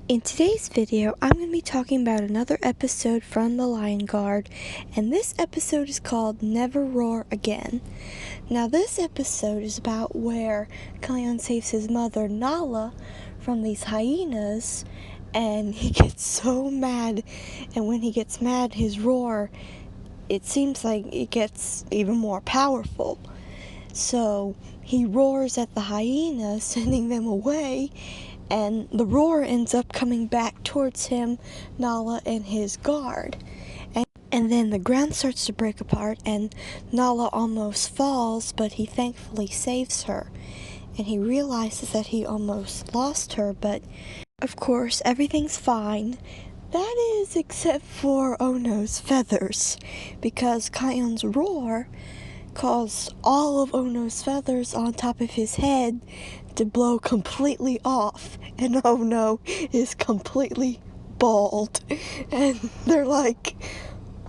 In today's video, I'm going to be talking about another episode from The Lion Guard, and this episode is called Never Roar Again. Now, this episode is about where Kion saves his mother, Nala, from these hyenas, and he gets so mad, and when he gets mad, his roar, it seems like it gets even more powerful. So, he roars at the hyenas, sending them away, and the roar ends up coming back towards him, Nala, and his guard. And then the ground starts to break apart, and Nala almost falls, but he thankfully saves her. And he realizes that he almost lost her, but of course everything's fine. That is, except for Ono's feathers, because Kion's roar caused all of Ono's feathers on top of his head to blow completely off, and Ono is completely bald. And they're like,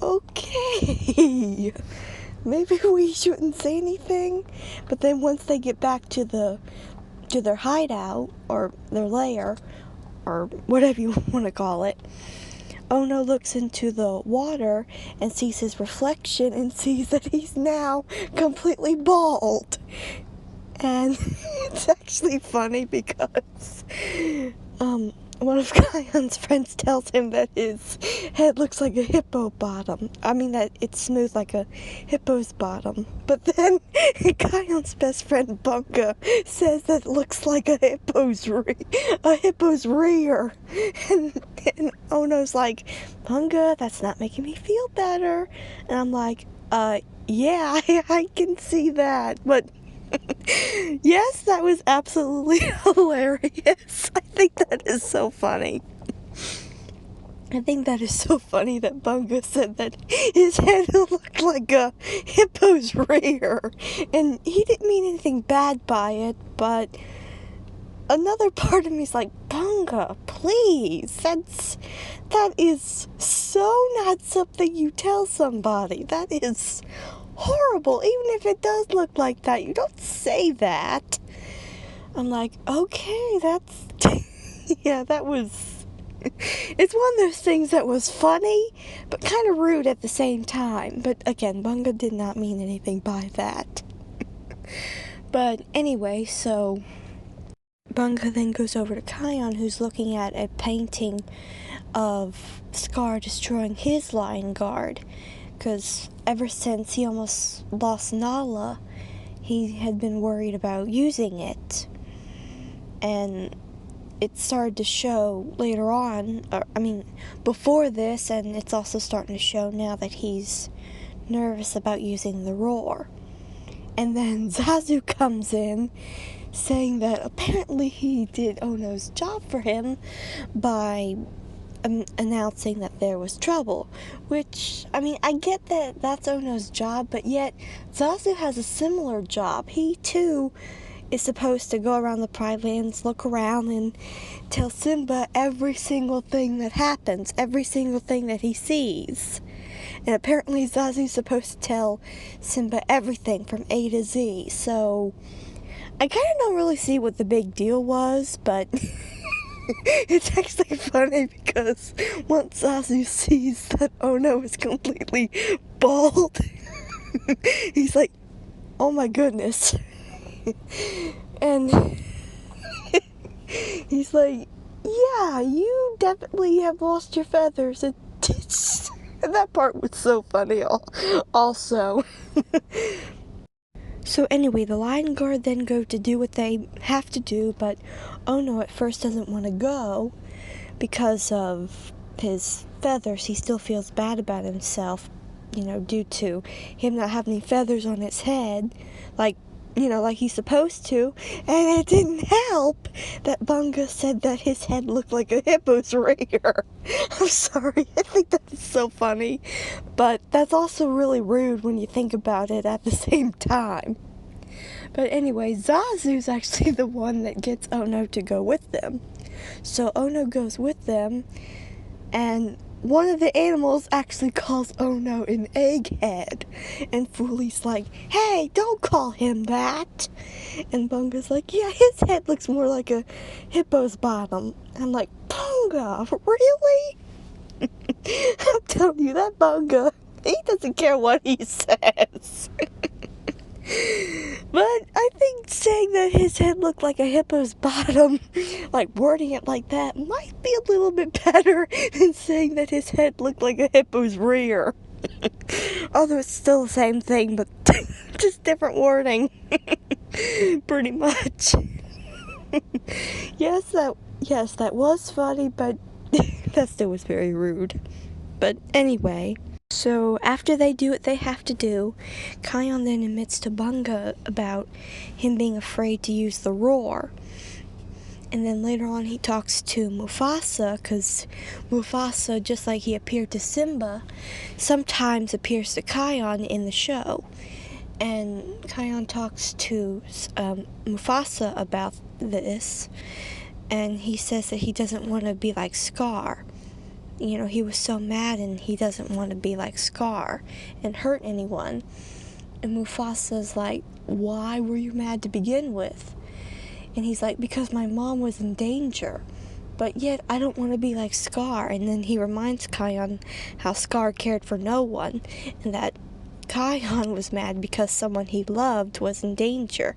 okay, maybe we shouldn't say anything. But then once they get back to their hideout, or their lair, or whatever you want to call it, Ono looks into the water and sees his reflection and sees that he's now completely bald. And it's actually funny because one of Kion's friends tells him that his head looks like a hippo bottom. I mean that it's smooth like a hippo's bottom. But then Kion's best friend Bunga says that it looks like a hippo's rear. And Ono's like, Bunga, that's not making me feel better. And I'm like, yeah, I can see that. But yes, that was absolutely hilarious. I think that is so funny. I think that is so funny that Bunga said that his head looked like a hippo's rear. And he didn't mean anything bad by it, but another part of me is like, Bunga, please. That is so not something you tell somebody. That is horrible. Even if it does look like that, you don't say that. I'm like, okay, that's yeah, that was it's one of those things that was funny but kind of rude at the same time. But again, Bunga did not mean anything by that. But anyway, so Bunga then goes over to Kion, who's looking at a painting of Scar destroying his lion guard, because ever since he almost lost Nala, he had been worried about using it. And it started to show later on, before this, and it's also starting to show now that he's nervous about using the roar. And then Zazu comes in, saying that apparently he did Ono's job for him by announcing that there was trouble, which, I get that that's Ono's job, but yet Zazu has a similar job. He too is supposed to go around the Pride Lands, look around, and tell Simba every single thing that happens, every single thing that he sees. And apparently Zazu's supposed to tell Simba everything from A to Z, so I kind of don't really see what the big deal was, but it's actually funny because once Zazu sees that Ono is completely bald, he's like, oh my goodness. And he's like, yeah, you definitely have lost your feathers. And that part was so funny also. So anyway, the Lion Guard then go to do what they have to do, but Ono at first doesn't want to go because of his feathers. He still feels bad about himself, due to him not having any feathers on his head, like he's supposed to. And it didn't help that Bunga said that his head looked like a hippo's rear. I'm sorry, I think that is so funny, but that's also really rude when you think about it at the same time. But anyway, Zazu's actually the one that gets Ono to go with them. So Ono goes with them, and one of the animals actually calls Ono an egghead. And Foolie's like, hey, don't call him that. And Bunga's like, yeah, his head looks more like a hippo's bottom. I'm like, Bunga! Bunga, really? I'm telling you, that Bunga, he doesn't care what he says. But I think saying that his head looked like a hippo's bottom, like wording it like that, might be a little bit better than saying that his head looked like a hippo's rear. Although it's still the same thing, but just different wording. Pretty much. Yes, that was funny, but that still was very rude. But anyway, so after they do what they have to do, Kion then admits to Bunga about him being afraid to use the roar. And then later on he talks to Mufasa, because Mufasa, just like he appeared to Simba, sometimes appears to Kion in the show. And Kion talks to Mufasa about this, and he says that he doesn't want to be like Scar. You know, he was so mad and he doesn't want to be like Scar and hurt anyone. And Mufasa's like, why were you mad to begin with? And he's like, because my mom was in danger. But yet, I don't want to be like Scar. And then he reminds Kion how Scar cared for no one. And that Kion was mad because someone he loved was in danger.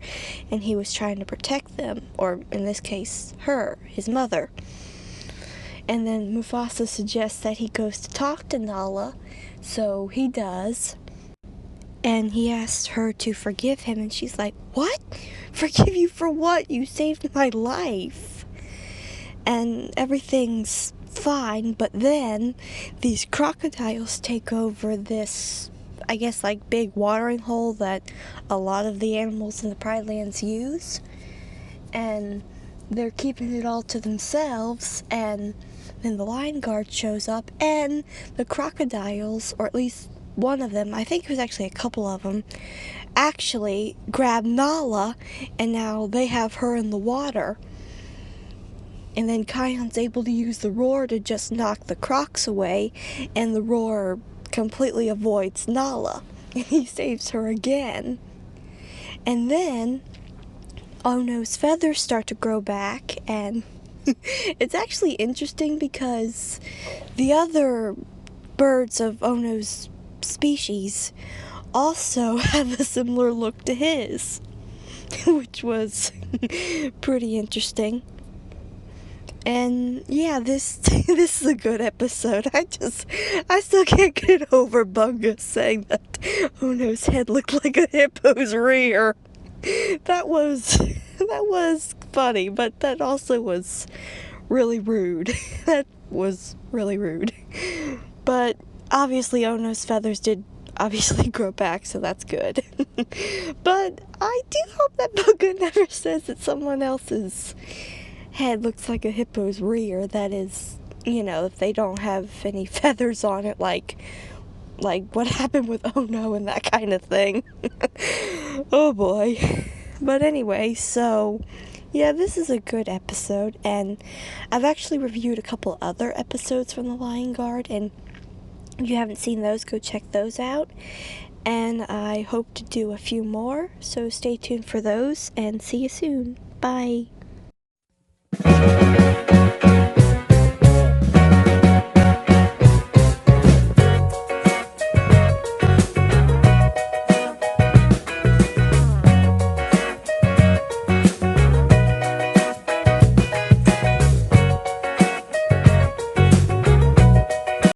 And he was trying to protect them. Or, in this case, her, his mother. And then Mufasa suggests that he goes to talk to Nala. So he does. And he asks her to forgive him. And she's like, what? Forgive you for what? You saved my life. And everything's fine, but then these crocodiles take over this, I guess, like big watering hole that a lot of the animals in the Pride Lands use. And they're keeping it all to themselves. And then the Lion Guard shows up, and the crocodiles, or at least one of them, I think it was actually a couple of them, actually grab Nala, and now they have her in the water. And then Kion's able to use the roar to just knock the crocs away, and the roar completely avoids Nala, and he saves her again. And then Ono's feathers start to grow back, and it's actually interesting because the other birds of Ono's species also have a similar look to his, which was pretty interesting. And yeah, this is a good episode. I still can't get over Bunga saying that Ono's head looked like a hippo's rear. That was funny, but that also was really rude. That was really rude. But obviously Ono's feathers did obviously grow back, so that's good. But I do hope that Bunga never says that someone else's head looks like a hippo's rear. That is, you know, if they don't have any feathers on it, like what happened with Ono and that kind of thing. Oh boy. But anyway, so yeah, this is a good episode, and I've actually reviewed a couple other episodes from the Lion Guard, and if you haven't seen those, go check those out. And I hope to do a few more, so stay tuned for those, and see you soon. Bye.